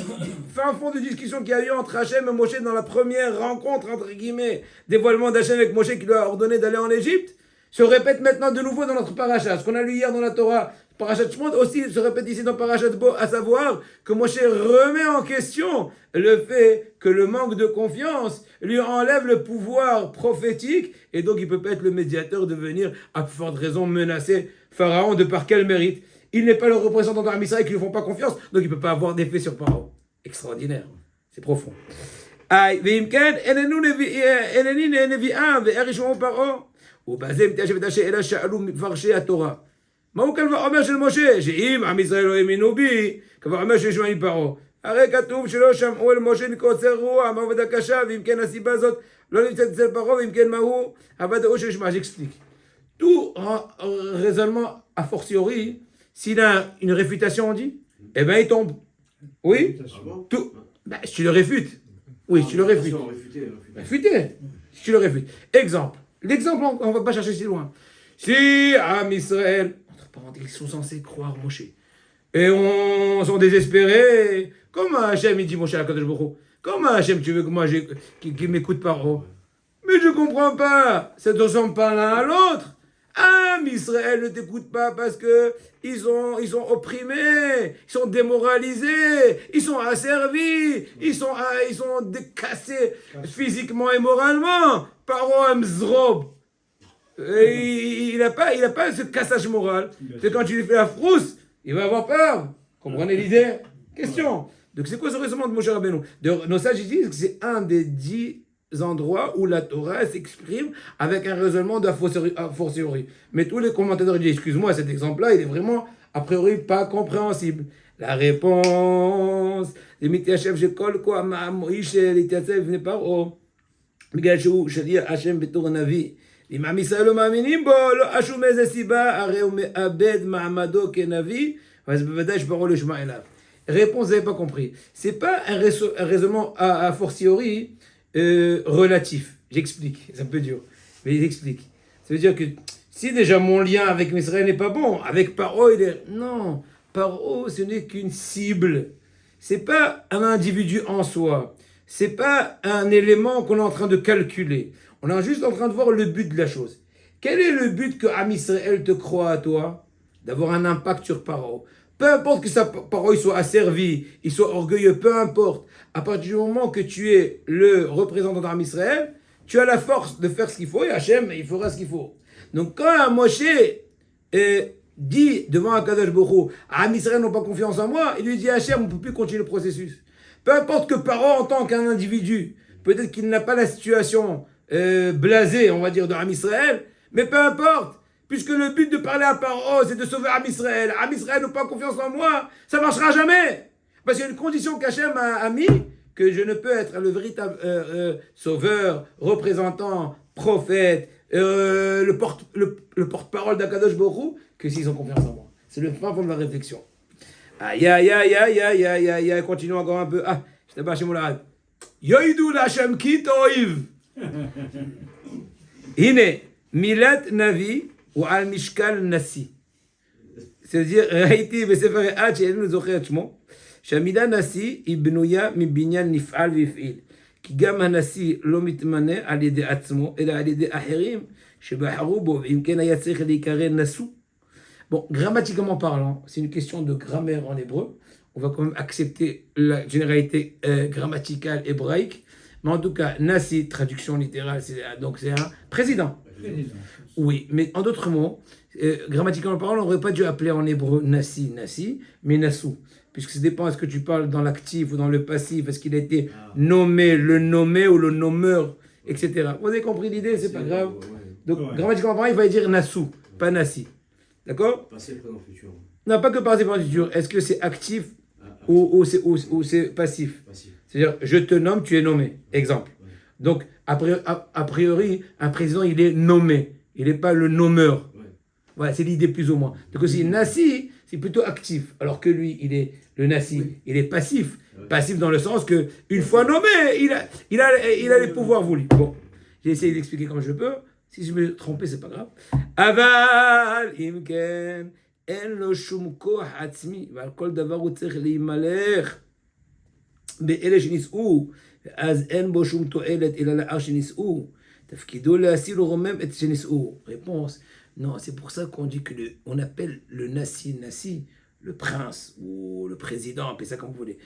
fin fond de discussion qu'il y a eu entre Hachem et Moshe dans la première rencontre, entre guillemets, dévoilement d'Hachem avec Moshe qui lui a ordonné d'aller en Égypte, se répète maintenant de nouveau dans notre paracha. Ce qu'on a lu hier dans la Torah, Parachat Shemot, aussi se répète ici dans Parachat Bo, à savoir que Moshe remet en question le fait que le manque de confiance lui enlève le pouvoir prophétique et donc il ne peut pas être le médiateur de venir, à plus forte raison, menacer Pharaon de par quel mérite. Il n'est pas le représentant d'Am Israël qui ne lui font pas confiance, donc il ne peut pas avoir d'effet sur Pharaon. Extraordinaire, c'est profond. ובזה מתיישב את השאלה שאלו מפרשי התורה. מהו כלבה אומר של משה? שאם עם ישראל לא האמינו בי, כלבה אומר שישמע מפרעה. הרי כתוב שלא שמעו אל משה מקוצר רוח, מעבודה קשה, ואם כן הסיבה הזאת לא נמצאת אצל פרעה, ואם כן מהו הוודאות שישמע. J'explique. Tout raisonnement a fortiori, s'il a une réfutation, on dit, eh bien il tombe. Oui? Tout. Ben, si tu le réfutes. Oui, si tu le réfutes. Réfuter. Si tu le réfutes. Exemple. L'exemple, on ne va pas chercher si loin. Si Am Israël, entre parenthèses, ils sont censés croire Moshe, et on sont désespérés, comment Hachem il dit Moshe à Kadosh Baruch Hu, comment Hachem tu veux que moi qu'il m'écoute par haut? Mais je ne comprends pas, ça ne ressemble pas l'un à l'autre. Am Israël ne t'écoute pas parce que ils sont opprimés, ils sont démoralisés, ils sont asservis, ils sont cassés physiquement et moralement. Paro Mzrob. Il n'a pas ce cassage moral. C'est quand tu lui fais la frousse, il va avoir peur. Comprenez l'idée? Question. Donc c'est quoi ce raisonnement de Moshe Rabbeinu? Nos sages disent que c'est un des 10 endroits où la Torah s'exprime avec un raisonnement de fortiori. Mais tous les commentateurs disent, excuse-moi, cet exemple-là, il est vraiment, a priori, pas compréhensible. La réponse, les mityachev jekol quoi, Moïse, l'ityachev venait par haut. בגלל שהוא שליח השם בתור הנביא. אם עם ישראל לא מאמינים בו, לא אשום איזה סיבה, הרי הוא מאבד מעמדו כנביא, אז בוודאי שפרעה לא ישמע אליו. Réponse, vous n'avez pas compris. C'est pas un raisonnement a fortiori relatif. J'explique, c'est un peu dur, mais j'explique. Ça veut dire que si déjà mon lien avec Israël n'est pas bon, avec Paro, il est... Non, Paro, ce n'est qu'une cible. C'est pas un individu en soi. C'est pas un élément qu'on est en train de calculer. On est juste en train de voir le but de la chose. Quel est le but que Am Israël te croit à toi? D'avoir un impact sur Paro. Peu importe que Paro il soit asservi, il soit orgueilleux, peu importe. À partir du moment que tu es le représentant d'Am Israël, tu as la force de faire ce qu'il faut et Hachem, il fera ce qu'il faut. Donc quand Moshe dit devant Akadosh Baruch Hu, Am Israël n'ont pas confiance en moi, il lui dit Hachem, on ne peut plus continuer le processus. Peu importe que Paro en tant qu'un individu, peut-être qu'il n'a pas la situation blasée, on va dire, de Am Israël, mais peu importe, puisque le but de parler à Paro, c'est de sauver Am Israël. Am Israël n'a pas confiance en moi, ça ne marchera jamais. Parce qu'il y a une condition qu'Hachem a mis, que je ne peux être le véritable sauveur, représentant, prophète, le porte-parole d'Akadosh Baruch Hu, que s'ils ont confiance en moi. C'est le fin fond de la réflexion. Aïe, continuons encore un peu. Je te bats chez Moulad. Yoïdou l'Hachem ki toiv. Hine, milat navi ou al mishkal nasi. c'est-à-dire, ראיתי בספר אחד שאיננו זוכר את שמו, שהמילה נשיא היא בנויה מבניין נפעל והפעיל. כי גם הנשיא לא מתמנה על ידי עצמו, אלא על ידי אחרים שבחרו בו, ואם כן היה צריך להיקרא נשוא. Bon, grammaticalement parlant, c'est une question de grammaire en hébreu. On va quand même accepter la généralité grammaticale hébraïque. Mais en tout cas, nasi, traduction littérale, donc c'est un président. Oui, mais en d'autres mots, grammaticalement parlant, on n'aurait pas dû appeler en hébreu nasi, nasi, mais nassou. Puisque ça dépend, est-ce que tu parles dans l'actif ou dans le passif, est-ce qu'il a été nommé, le nommé ou le nommeur, etc. Vous avez compris l'idée, c'est pas grave. Donc, grammaticalement parlant, il va dire nassou, pas nasi. D'accord? Passé, présent, futur. Non, pas que passé, présent, futur. Est-ce que c'est actif ou c'est passif? C'est-à-dire, je te nomme, tu es nommé. Exemple. Donc, a priori, un président, il est nommé. Il n'est pas le nommeur. Voilà, c'est l'idée plus ou moins. Donc, aussi, nasi, c'est plutôt actif. Alors que lui, il est le nasi, il est passif. Passif dans le sens que une fois nommé, il a les pouvoirs voulus. Bon, j'ai essayé d'expliquer comme je peux. Si je me trompais, c'est pas grave. Aval, imken, en lo shum koach atzmi, ועל כל דבר הוא צריך להימלך באלה שנישאו, אז אין בו שום תועלת אלא לאחר שנישאו. תפקידו להשיא ולרומם את שנישאו. Réponse. Non, c'est pour ça qu'on dit que on appelle le nasi, le prince ou le président, appelez ça comme vous voulez.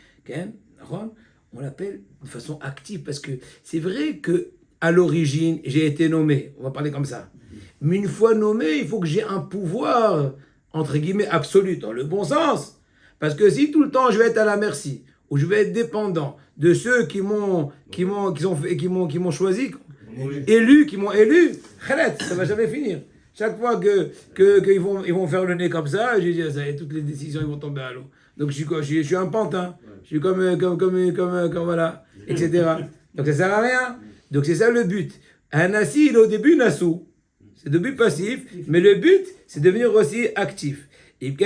On l'appelle de façon active parce que c'est vrai que à l'origine, j'ai été nommé. On va parler comme ça. Mais une fois nommé, il faut que j'ai un pouvoir, entre guillemets, absolu, dans le bon sens. Parce que si tout le temps je vais être à la merci, ou je vais être dépendant de ceux qui m'ont choisi, qui m'ont élu, ça va jamais finir. Chaque fois qu'ils vont faire le nez comme ça, je dis, ça y est, toutes les décisions ils vont tomber à l'eau. Donc je suis un pantin. Je suis comme voilà, etc. Donc ça sert à rien. Donc c'est ça le but. Un nasi, il est au début nassou. C'est le but passif, mais le but, c'est de devenir aussi actif. Il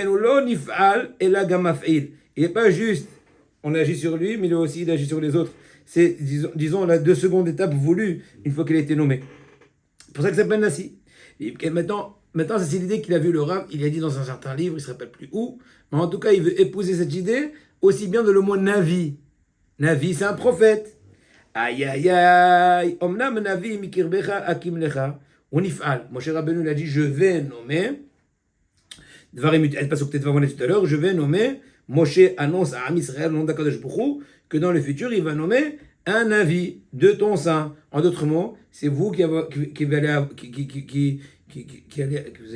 n'est pas juste, on agit sur lui, mais il agit sur les autres. C'est, disons, la seconde étape voulue, une fois qu'il a été nommé. C'est pour ça que ça s'appelle nasi. Et maintenant, c'est l'idée qu'il a vu le Rav, il a dit dans un certain livre, il ne se rappelle plus où, mais en tout cas, il veut épouser cette idée, aussi bien de le mot navi. Navi, c'est un prophète. Aïe, aïe, aïe. Omnam navi mikirbecha akim lecha. On if'al. Moshe Rabbeinu, il a dit, je vais nommer, Dvarim, elle passe au peut-être va tout à l'heure, je vais nommer, Moshe annonce à Am Israël, le nom d'Akadosh Baruch Hu, que dans le futur, il va nommer un navi de ton sein. En d'autres mots, c'est vous qui allez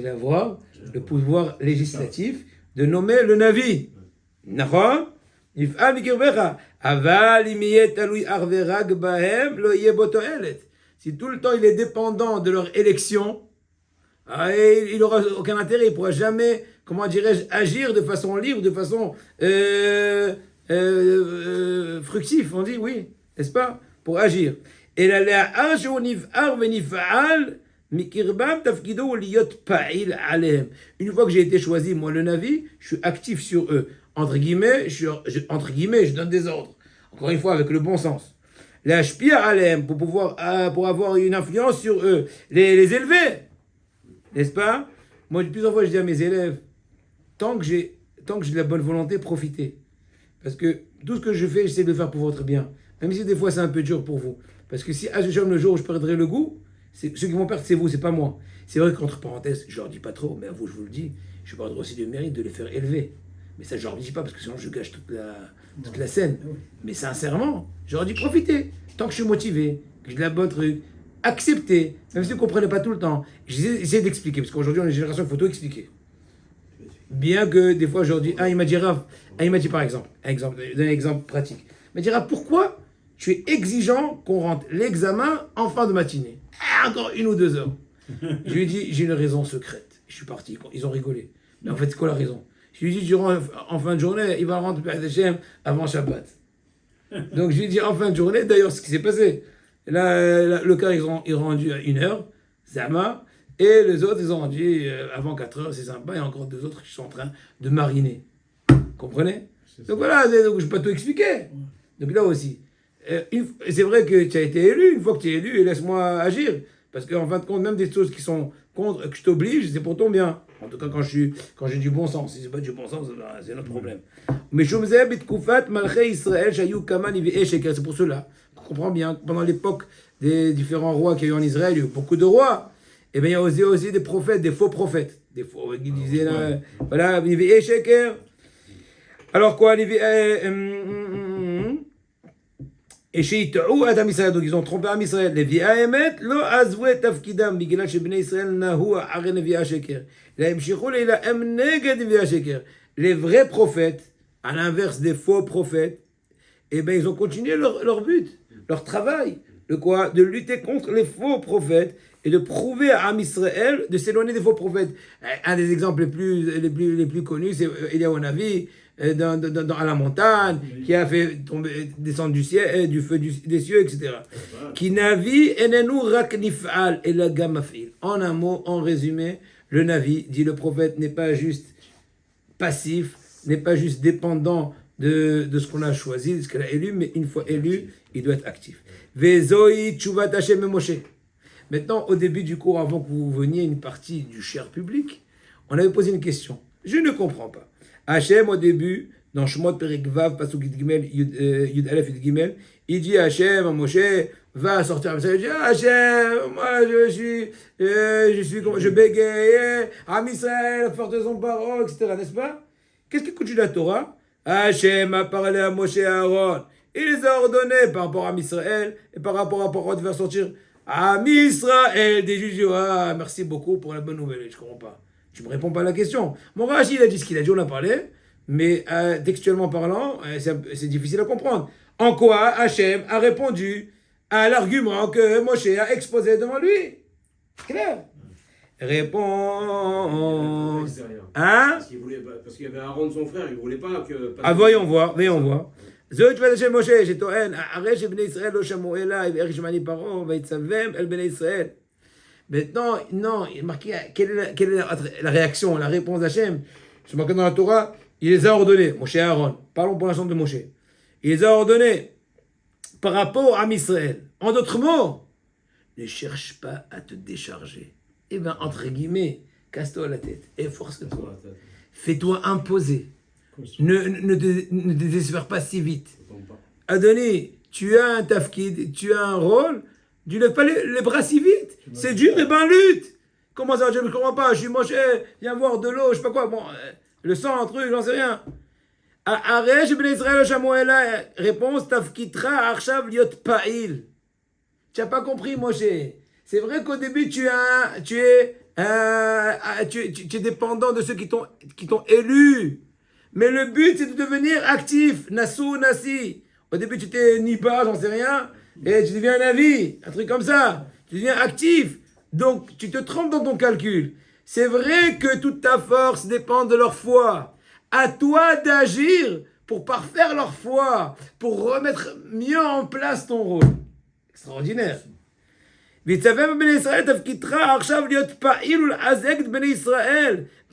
avoir le pouvoir législatif de nommer le navi. D'accord? יפעל מקרבך, אבל אם יהיה תלוי אך ורק בהם, לא יהיה בו תועלת. Si tout le temps il est dépendant de leur élection, il n'aura aucun intérêt, il ne pourra jamais, comment dirais-je, agir de façon libre, de façon fructive, on dit, oui, n'est-ce pas, pour agir. Et la לאחר שהוא נבחר ונפעל, מקרבם תפקידו הוא להיות פעיל עליהם. Une fois que j'ai été choisi, moi le navi, je suis actif sur eux. Entre guillemets, je donne des ordres. Encore une fois, avec le bon sens. La shpia alem, pour avoir une influence sur eux, les élever. N'est-ce pas? Moi, plusieurs fois, je dis à mes élèves, tant que j'ai de la bonne volonté, profitez. Parce que tout ce que je fais, j'essaie de le faire pour votre bien. Même si des fois, c'est un peu dur pour vous. Parce que si le jour où je perdrai le goût, ceux qui vont perdre, c'est vous, c'est pas moi. C'est vrai qu'entre parenthèses, je leur dis pas trop, mais à vous, je vous le dis, je perdrai aussi le mérite de les faire élever. Mais ça, je leur dis pas parce que sinon je gâche toute la scène. Mais sincèrement, je leur dis profitez. Tant que je suis motivé, que j'ai de la bonne truc, acceptez. Même si vous ne comprenez pas tout le temps. J'essaie d'expliquer parce qu'aujourd'hui, on est une génération qu'il faut tout expliquer. Bien que des fois, je leur dis, il m'a dit par exemple, un exemple pratique. Il m'a dit, Rav, pourquoi tu es exigeant qu'on rentre l'examen en fin de matinée? Encore 1 ou 2 heures. Je lui ai dit, j'ai une raison secrète. Je suis parti. Ils ont rigolé. Mais en fait, c'est quoi la raison? Je lui ai dit, en fin de journée, il va rentrer avant Shabbat. Donc, je lui ai dit, en fin de journée, d'ailleurs, ce qui s'est passé. Là, le cas, ils ont rendu à 1 heure, Zama, et les autres, ils ont rendu avant 4 heures, c'est sympa, et encore 2 autres qui sont en train de mariner. Comprenez? Donc voilà, donc, je ne vais pas tout expliquer. Donc là aussi, c'est vrai que tu as été élu, une fois que tu es élu, laisse-moi agir. Parce qu'en fin de compte, même des choses qui sont contre, que je t'oblige, c'est pour ton bien. En tout cas, quand j'ai du bon sens. Si c'est pas du bon sens, c'est notre problème. Mais c'est pour cela qu'on comprend bien que pendant l'époque des différents rois qu'il y a eu en Israël, il y a eu beaucoup de rois. Et bien, il y a aussi des prophètes, des faux prophètes. Des faux, qui disaient, là, voilà, alors quoi, et chez Adam Israël, donc ils ont trompé Am Israël. Les Emet, lo azwe tafkidam, bigila chez Bnei Israël, nahu aren Nevi Sheker. La Emshichou, la Em neged Nevi Sheker. Les vrais prophètes, à l'inverse des faux prophètes, eh ben ils ont continué leur but, leur travail, de quoi? De lutter contre les faux prophètes et de prouver à Am Israël de s'éloigner des faux prophètes. Un des exemples les plus connus, c'est Eliyahu Navi, à la montagne, qui a fait descendre du ciel, du feu des cieux, etc. Qui navi enenu rak nif'al et la gamafil. En un mot, en résumé, le navi, dit le prophète, n'est pas juste passif, n'est pas juste dépendant de ce qu'on a choisi, de ce qu'on a élu, mais une fois élu, il doit être actif. Vezoi tchouvat Hashem Moshe. Maintenant, au début du cours, avant que vous veniez une partie du cher public, on avait posé une question. Je ne comprends pas. Hachem, au début, dans Shemot Perek Vav, Pasuk Yud Gimel, Yud Aleph Yud Gimel, il dit à Hachem, à Moshe, va sortir un message. Il dit, Hachem, moi je bégaye, Am Israël, porte son parole, etc. N'est-ce pas? Qu'est-ce qui continue la Torah? Hachem a parlé à Moshe et à Aaron. Il les a ordonnés par rapport à Am Israël et par rapport à pourquoi tu vas sortir Am Israël des juges. Ah, merci beaucoup pour la bonne nouvelle. Je ne comprends pas. Tu ne me réponds pas à la question. Mon Rashi, il a dit ce qu'il a dit, on a parlé, mais textuellement parlant, c'est difficile à comprendre. En quoi Hachem a répondu à l'argument que Moshe a exposé devant lui? Clair. Réponse. Hein? Parce qu'il y avait Aaron, son frère, il ne voulait pas que... Ah, voyons voir. זהו תשובת השם משה, שטוען, אחרי שבני ישראל לא שמעו אליי, ואיך שמעני פרעה, ויצלם אל בני ישראל. Maintenant, non, il est marqué, quelle est la réaction, la réponse d'Hachem? C'est marqué dans la Torah, il les a ordonnés, Moshe et Aaron. Parlons pour l'instant de Moshe. Il les a ordonnés par rapport à Israël. En d'autres mots, ne cherche pas à te décharger. Eh bien, entre guillemets, casse-toi la tête et force-toi. Fais-toi imposer. Ne désespère pas si vite. Adonai, tu as un tafkid, tu as un rôle, tu lèves pas les bras si vite. C'est dur, et ben lutte. Comment ça, je ne comprends pas, je suis Moshe, viens voir de l'eau, je sais pas quoi, bon, le sang, un truc, j'en sais rien. Arèche, ben Israël, Shamoela, réponse, tafkitra, arshav, liot pa'il. Tu n'as pas compris, Moshe. C'est vrai qu'au début, tu es dépendant de ceux qui t'ont élu. Mais le but, c'est de devenir actif. Nassou, Nassi. Au début, tu t'es Nipa, j'en sais rien. Et tu deviens un avis. Un truc comme ça. Tu deviens actif. Donc, tu te trompes dans ton calcul. C'est vrai que toute ta force dépend de leur foi. À toi d'agir pour parfaire leur foi. Pour remettre mieux en place ton rôle. Extraordinaire.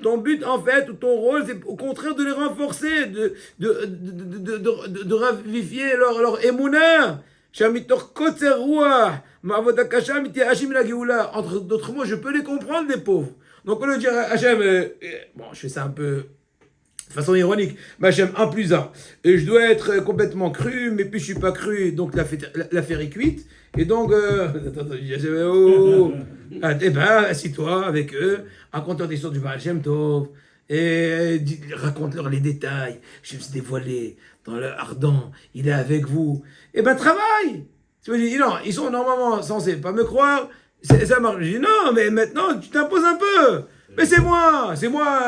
Ton but, en fait, ou ton rôle, c'est au contraire de les renforcer, de ravifier leur émouna. Entre d'autres mots, je peux les comprendre, les pauvres. Donc, on leur dit à Hachem, bon, je fais ça un peu de façon ironique, mais Hachem, 1 plus 1. Et je dois être complètement cru, mais puis je suis pas cru, donc l'affaire est cuite. Et donc, eh ben, assis-toi avec eux, raconte-leur des histoires du Baal Shem Tov, et raconte-leur les détails. Je me suis dévoilé dans le ardent, il est avec vous. Eh ben, travaille! Non, ils sont normalement censés pas me croire, ça marche. Je dis non, mais maintenant, tu t'imposes un peu. Mais c'est moi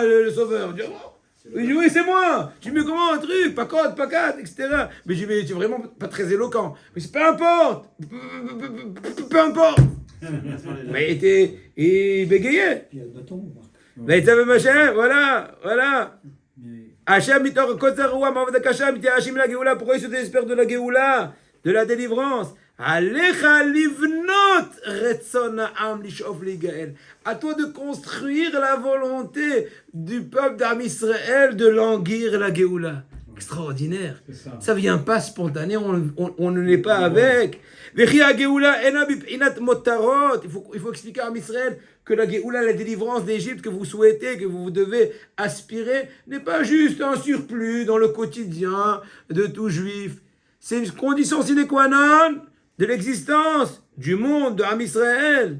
le sauveur. Je dis, oh. Il dit oui, c'est moi. Tu me comment un truc, pas quatre, etc. Mais je dis mais tu es vraiment pas très éloquent. Mais c'est peu importe. Peu importe. Mais il bégayait. Il y a le bâton, Marc. Mais tu avais machin, voilà. Hachem mitor kotzaroua mavda kasham ti hashim la geoula. Pourquoi il se désespère de la geoula, de la délivrance? Alecha livnot retzon ha'am lishof ligael. À toi de construire la volonté du peuple d'Am Israël de languir la Géoula. Extraordinaire. C'est ça. Ça vient pas spontané, on ne l'est pas avec. Il faut expliquer à Israël que la Géoula, la délivrance d'Égypte que vous souhaitez, que vous devez aspirer, n'est pas juste un surplus dans le quotidien de tout juif. C'est une condition sine qua non de l'existence du monde de Am Israël.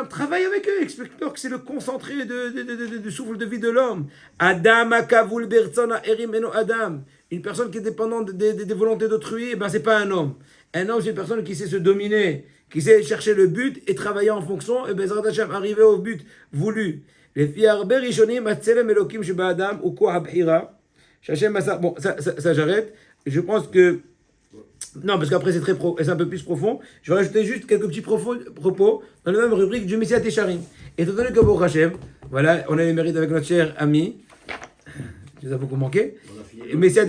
Travaille avec eux, explique-leur que c'est le concentré du souffle de vie de l'homme. Adam akavul bertzona erim eno Adam. Une personne qui est dépendante des volontés d'autrui, ben c'est pas un homme. Un homme, c'est une personne qui sait se dominer, qui sait chercher le but et travailler en fonction, et ben Zrat Hashem, arriver au but voulu. Les filles arbe rishonim atzelem elokim sheba Adam ou ko habhira. Bon, ça j'arrête. Je pense que non, parce qu'après c'est un peu plus profond. Je vais rajouter juste quelques petits propos dans la même rubrique du Messiah Tesharim. Étant donné que Baruch Hashem, voilà, on a eu le mérite avec notre cher ami, qui nous a beaucoup manqué.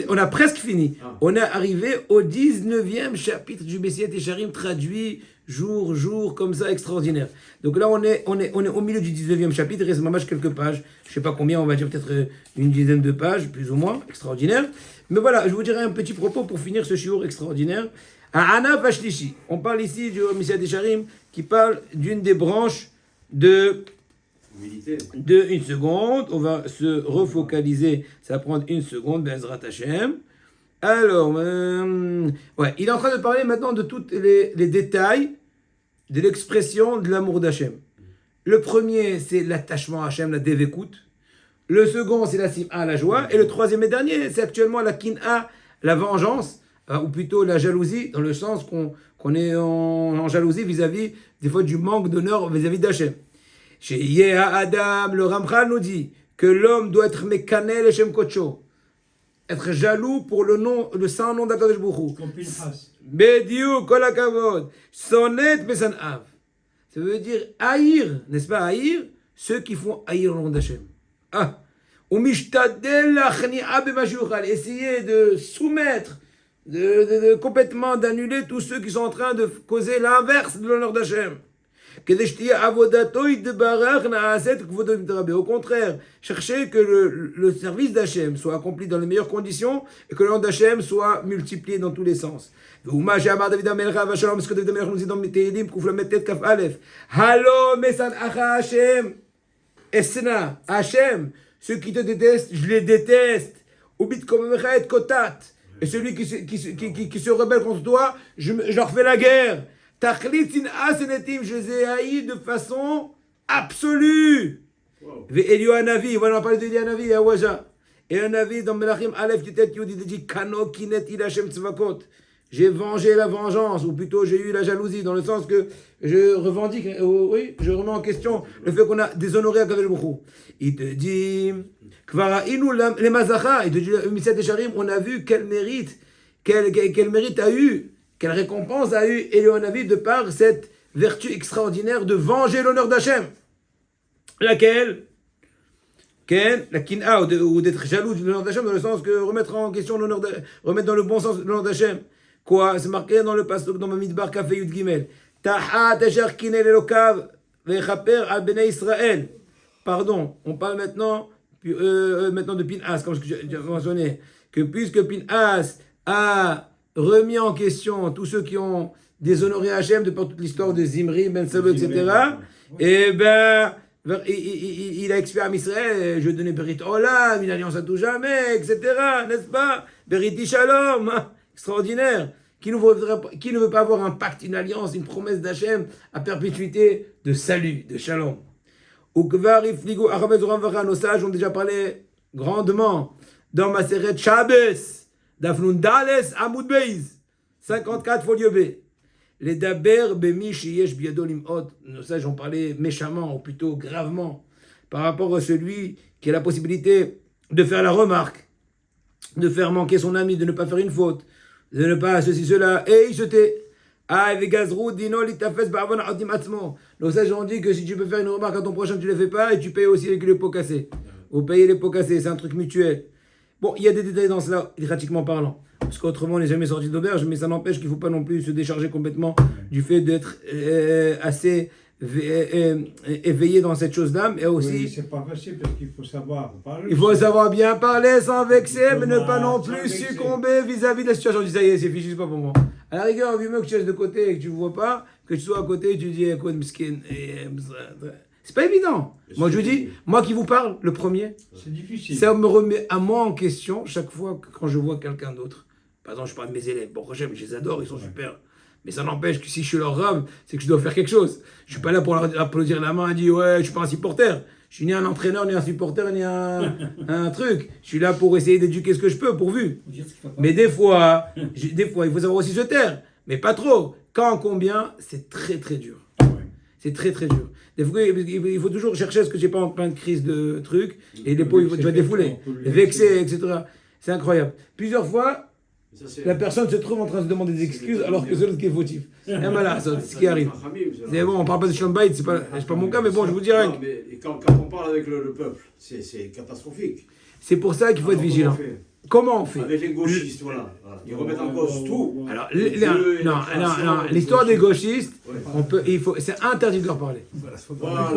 On a presque fini. On est arrivé au 19e chapitre du Messiah Tesharim, traduit jour, comme ça, extraordinaire. Donc là, on est au milieu du 19e chapitre, il reste mamage quelques pages. Je ne sais pas combien, on va dire peut-être une dizaine de pages, plus ou moins, extraordinaire. Mais voilà, je vous dirai un petit propos pour finir ce shiur extraordinaire. À Anaf Ashlishi, on parle ici du Messiah Tesharim qui parle d'une des branches de une seconde. On va se refocaliser, ça va prendre une seconde, Bezrat Hashem. Alors, ouais, il est en train de parler maintenant de tous les détails de l'expression de l'amour d'Hachem. Le premier, c'est l'attachement à Hachem, la dévékout. Le second, c'est la sim'a, la joie. Et le troisième et dernier, c'est actuellement la kin'a, la vengeance, ou plutôt la jalousie, dans le sens qu'on est en jalousie vis-à-vis, des fois, du manque d'honneur vis-à-vis d'Hachem. Chez Yéha Adam, le Ramchal nous dit que l'homme doit être mekanel Hachem Kocho, être jaloux pour le saint nom d'Akadosh Baruch Hu. Comme Pinchas. Bediou, kol hakavod, sonnet besanav. Ça veut dire haïr, n'est-ce pas, haïr ceux qui font haïr le nom d'Hachem. Ah, essayer de soumettre, de complètement d'annuler tous ceux qui sont en train de causer l'inverse de l'honneur d'Hachem. Au contraire, chercher que le service d'Hachem soit accompli dans les meilleures conditions et que le nom d'Hachem soit multiplié dans tous les sens. Ce que David Amelech nous dit dans Tehillim, Kaf Aleph. Halo mesan acha Hachem. Esna, Hachem, ceux qui te détestent, je les déteste. Ubit komemecha et kotat. Et celui qui se rebelle contre toi, je leur fais la guerre. Tachlit sin'a senetim, je les ai haïs de façon absolue. Elio Hanavi, voilà, on va parler d'Elio Hanavi à Waja. Et un Hanavi dans Melachim Aleph, tu dit Kano kinet il Hachem tzvakot. J'ai vengé la vengeance, ou plutôt j'ai eu la jalousie, dans le sens que je revendique, oui, je remets en question le fait qu'on a déshonoré Akadosh Baruch Hu. Il te dit, Kvara'inu les mazacha, il te dit, Messiah Tesharim, on a vu quel mérite a eu, quelle récompense a eu Elio Hanavi de par cette vertu extraordinaire de venger l'honneur d'Hachem. Laquelle? La kin'a, ou d'être jaloux de l'honneur d'Hachem, dans le sens que remettre en question l'honneur remettre dans le bon sens l'honneur d'Hachem. Quoi? C'est marqué dans le pasuk dans Bamidbar Kafé Yud Gimel. Tahat asher kinel elokav vechaper al bnei Israël. Pardon, on parle maintenant de Pinhas, comme j'ai mentionné, que puisque Pinhas a remis en question tous ceux qui ont déshonoré Hachem de par toute l'histoire de Zimri, Ben Salo, etc., et ben il a expié à Israël, je donnais Berit Olam, une alliance à tout jamais, etc., n'est-ce pas? Berit Shalom, extraordinaire. Qui ne veut pas avoir un pacte, une alliance, une promesse d'Hachem à perpétuité de salut, de Shalom. Nos sages ont déjà parlé grandement dans ma série Shabbos, Dafnun Dales Amud Beiz, 54 folio B. Les daber bemi sheyesh biadolim hot. Nos sages ont parlé méchamment, ou plutôt gravement, par rapport à celui qui a la possibilité de faire la remarque, de faire manquer son ami, de ne pas faire une faute, de ne pas ceci, cela, et il se tait. Nos sages ont dit que si tu peux faire une remarque à ton prochain, tu ne le fais pas, et tu payes aussi avec les pots cassés. Vous payez les pots cassés, c'est un truc mutuel. Bon, il y a des détails dans cela, pratiquement parlant. Parce qu'autrement, on n'est jamais sorti d'auberge, mais ça n'empêche qu'il ne faut pas non plus se décharger complètement du fait d'être assez éveillé dans cette chose-là, mais aussi Oui, c'est pas facile parce qu'il faut savoir parler. il faut savoir bien parler sans vexer, mais ne pas non Sans plus vexer. succomber vis-à-vis de la situation. Je dis ça y est, c'est fichu, c'est pas pour moi. À la rigueur, il vaut mieux que tu restes de côté et que tu ne vois pas, que tu sois à côté et tu dis écoute, miskin. C'est pas évident. Moi, je vous dis, moi qui vous parle, le premier, C'est difficile. ça me remet à moi en question chaque fois quand je vois quelqu'un d'autre. Par exemple, je parle de mes élèves. Bon, je les adore, ils sont super. Mais ça n'empêche que si je suis leur rave, c'est que je dois faire quelque chose. Je suis pas là pour leur applaudir la main et dire ouais, je suis pas un supporter. Je suis ni un entraîneur, ni un supporter, ni un truc. Je suis là pour essayer d'éduquer ce que je peux, pourvu. Faut dire ce qu'il faut pas. Mais des fois, il faut savoir aussi se taire. Mais pas trop. Quand, combien, c'est très très dur. Ouais. C'est très très dur. Des fois, il faut toujours chercher à ce que j'ai pas en plein de crise de trucs. Et des fois, tu vas défouler. Vexer, etc. C'est incroyable. Plusieurs fois, Ça, c'est- la personne se trouve en train de se demander des excuses alors que c'est l'autre qui est fautif. Et voilà, c'est ce qui arrive. C'est bon, on parle pas de Shlombaït, c'est pas mon cas, mais bon, je vous dirais. Non, mais quand on parle avec le peuple, c'est catastrophique. C'est pour ça qu'il faut être Alors, vigilant. Comment on fait? Avec les gauchistes, voilà. Ils remettent en cause tout. Alors, non, l'histoire des gauchistes, Ouais. c'est interdit de leur parler. Voilà.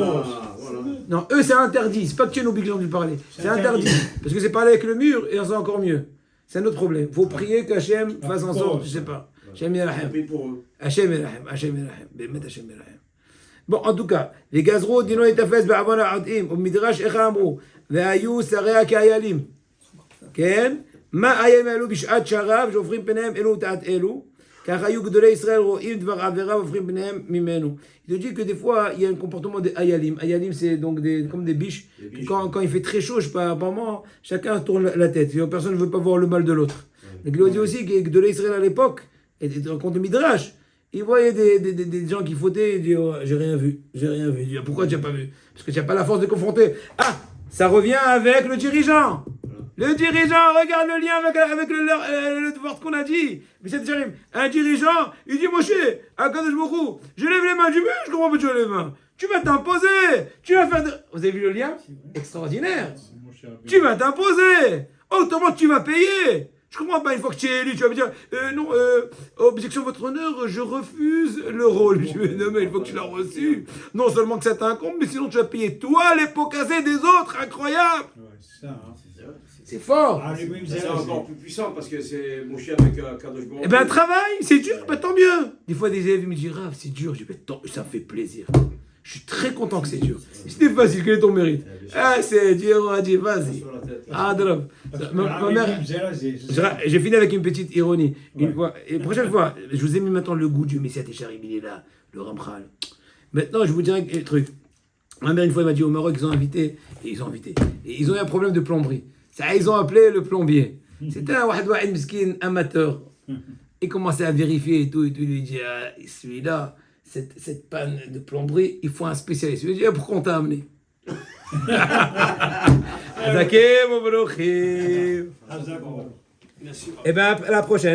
Non, eux, c'est interdit. C'est pas que tu es obligeant de lui parler. C'est interdit. Parce que c'est parler avec le mur et c'est encore mieux. C'est un autre problème. Faut prier qu'Hachem fasse en sorte, je sais pas. Hachem Yerachem. Prie pour eux. Hachem Yerachem. Hachem Yerachem. Bémet Hachem Yerachem. Bon, en tout cas, les gazros, dino et tafes בעוון העתים, ובמדרש איך אמרו, והיו שריה כאיילים. כן? מה איים אלו בשעת שרב, שהופכים פניהם אלו תחת אלו, car היו גדולי ישראל רואים דבר עבירה והופכים פניהם ממנו. Il te dit que des fois, il y a un comportement des ayalim. Ayalim, c'est donc comme des biches. Quand il fait très chaud, je sais pas, apparemment, chacun tourne la tête. Personne ne veut pas voir le mal de l'autre. Donc il a dit aussi que gdolei Israël à l'époque, et contre le Midrash, il voyait des gens qui fautaient, il dit oh, j'ai rien vu. Il dit pourquoi tu n'as pas vu? Parce que tu n'as pas la force de confronter. Ah, ça revient avec le dirigeant. Le dirigeant, regarde le lien avec le devoir qu'on a dit. Mais c'est terrible. Un dirigeant, il dit Moshe, Akadosh Baruch Hu, je lève les mains. Je dis mais je comprends pas que tu lèves les mains. Tu vas t'imposer. Tu vas faire. Vous avez vu le lien? Extraordinaire. Tu vas t'imposer. Autrement, tu vas payer. Je comprends pas, une fois que tu es élu, tu vas me dire non, objection, votre honneur, je refuse le rôle. Je dis non, mais une fois que tu l'as reçu, non seulement que ça t'incombe, mais sinon tu vas payer toi les pots cassés des autres. Incroyable. Ouais, c'est ça. Hein. C'est fort. Ah, les mêmes C'est erreurs, encore plus puissant parce que c'est mon chien avec Kadosh Baruch. Eh ben, travail, c'est dur, bah, tant mieux. Des fois, des élèves me disent, Rav, c'est dur. Je dis, ça me fait plaisir. Je suis très content que c'est dur. C'était facile, quel est ton mérite? Ah, c'est dur, on a dit, vas-y. Ah, drôle. Ma mère, j'ai fini avec une petite ironie. Une fois, et prochaine fois, je vous ai mis maintenant le goût du Messia Técharim, il est là, le Ramchal. Maintenant, je vous dirai un truc. Ma mère, une fois, elle m'a dit au Maroc, ils ont invité. Et ils ont eu un problème de plomberie. Ça, ils ont appelé le plombier. C'était un wahad miskin amateur. Il commençait à vérifier et tout. Il lui dit ah, celui-là, cette panne de plomberie, il faut un spécialiste. Il lui dit ah, pourquoi on t'a amené? Zaké, mon brochim. Ah, d'accord. Eh bien, à la prochaine.